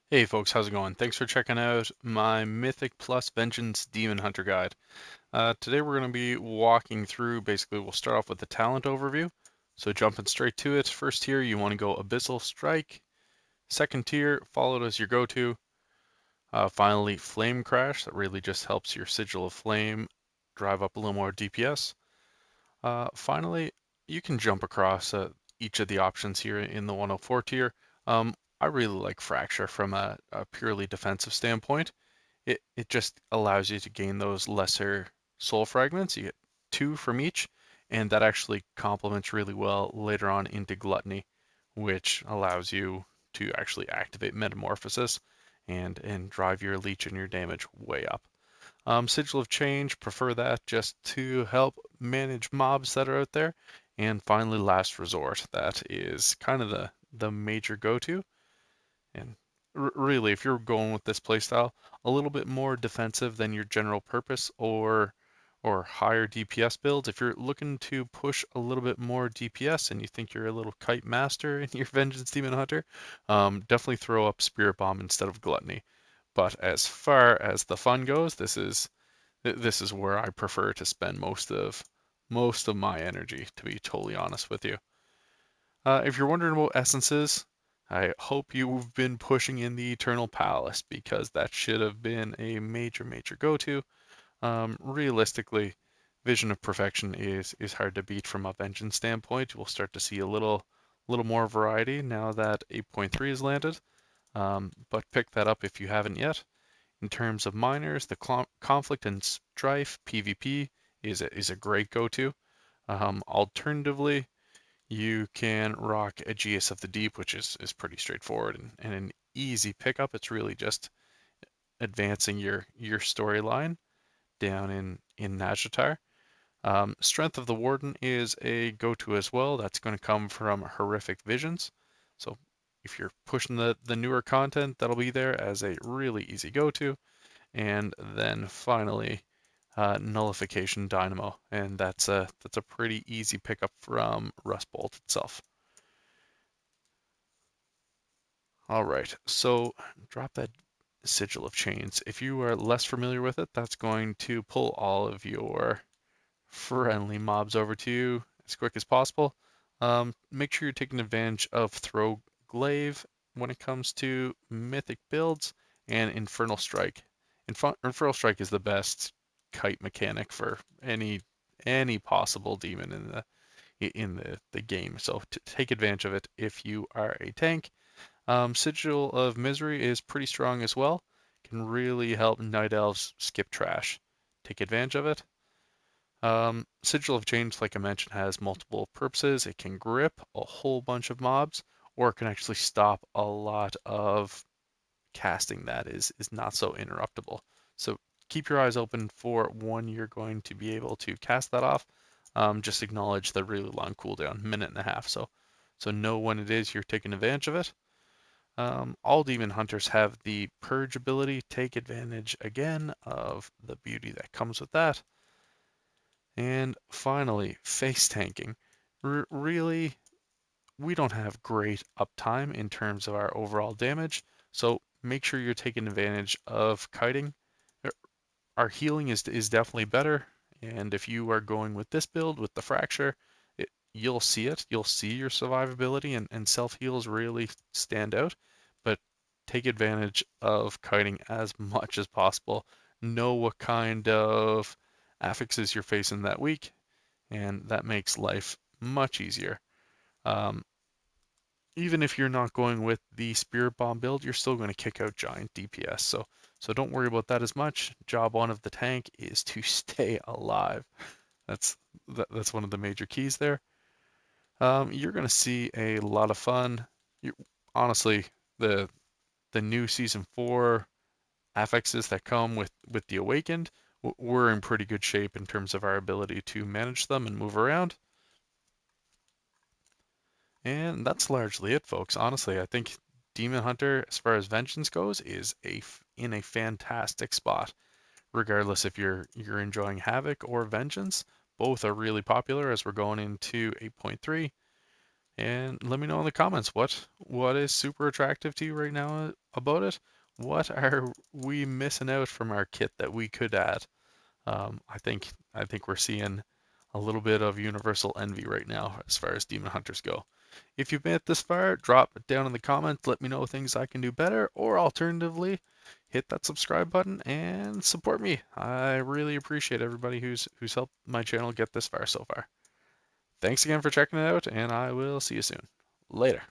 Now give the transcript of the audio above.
Hey folks, how's it going? Thanks for checking out my Mythic Plus Vengeance Demon Hunter guide. Today we're going to be walking through, basically we'll start off with the talent overview. So jumping straight to it, first tier you want to go Abyssal Strike. Second tier, followed as your go-to. Finally, Flame Crash, that really just helps your Sigil of Flame drive up a little more DPS. Finally, you can jump across each of the options here in the 104 tier. I really like Fracture from a purely defensive standpoint. It just allows you to gain those lesser soul fragments. You get 2 from each, and that actually complements really well later on into Gluttony, which allows you to actually activate Metamorphosis and drive your leech and your damage way up. Sigil of Change, prefer that just to help manage mobs that are out there. And finally, Last Resort, that is kind of the major go-to. And really, if you're going with this playstyle, a little bit more defensive than your general purpose or higher DPS builds, if you're looking to push a little bit more DPS and you think you're a little kite master in your Vengeance Demon Hunter, definitely throw up Spirit Bomb instead of Gluttony. But as far as the fun goes, this is where I prefer to spend most of my energy, to be totally honest with you. If you're wondering about essences, I hope you've been pushing in the Eternal Palace because that should have been a major go-to. Realistically, Vision of Perfection is hard to beat from a Vengeance standpoint. We'll start to see a little more variety now that 8.3 is landed, but pick that up if you haven't yet. In terms of miners, the conflict and strife PvP is a great go-to. Alternatively, you can rock Aegeus of the Deep, which is pretty straightforward and an easy pickup. It's really just advancing your storyline down in Ny'alotha. Strength of the Warden is a go-to as well. That's going to come from Horrific Visions. So if you're pushing the newer content, that'll be there as a really easy go-to. And then finally, Nullification Dynamo, and that's a pretty easy pickup from Rust Bolt itself. All right, so drop that Sigil of Chains. If you are less familiar with it, that's going to pull all of your friendly mobs over to you as quick as possible. Make sure you're taking advantage of Throw Glaive when it comes to mythic builds and Infernal Strike. Infernal Strike is the best kite mechanic for any possible demon in the game. So take advantage of it if you are a tank. Sigil of Misery is pretty strong as well. Can really help Night Elves skip trash. Take advantage of it. Sigil of Change, like I mentioned, has multiple purposes. It can grip a whole bunch of mobs, or it can actually stop a lot of casting that is not so interruptible. So keep your eyes open for when you're going to be able to cast that off. Just acknowledge the really long cooldown, minute and a half. So know when it is you're taking advantage of it. All demon hunters have the purge ability. Take advantage again of the beauty that comes with that. And finally, face tanking. Really, we don't have great uptime in terms of our overall damage, so make sure you're taking advantage of kiting. Our healing is definitely better, and if you are going with this build with the fracture, you'll see it. You'll see your survivability and self heals really stand out, but take advantage of kiting as much as possible. Know what kind of affixes you're facing that week, and that makes life much easier. Um, Even if you're not going with the Spirit Bomb build, you're still going to kick out giant DPS. So don't worry about that as much. Job one of the tank is to stay alive. That's that's one of the major keys there. You're going to see a lot of fun. Honestly, the the new season 4 affixes that come with the Awakened, we're in pretty good shape in terms of our ability to manage them and move around. And that's largely it, folks. Honestly, I think Demon Hunter, as far as Vengeance goes, is in a fantastic spot. Regardless if you're enjoying Havoc or Vengeance, both are really popular as we're going into 8.3. And let me know in the comments what is super attractive to you right now about it. What are we missing out from our kit that we could add? I think we're seeing a little bit of universal envy right now as far as demon hunters go. If you've made it this far, drop it down in the comments. Let me know things I can do better, or alternatively, hit that subscribe button and support me. I really appreciate everybody who's helped my channel get this far so far. Thanks again for checking it out, and I will see you soon. Later.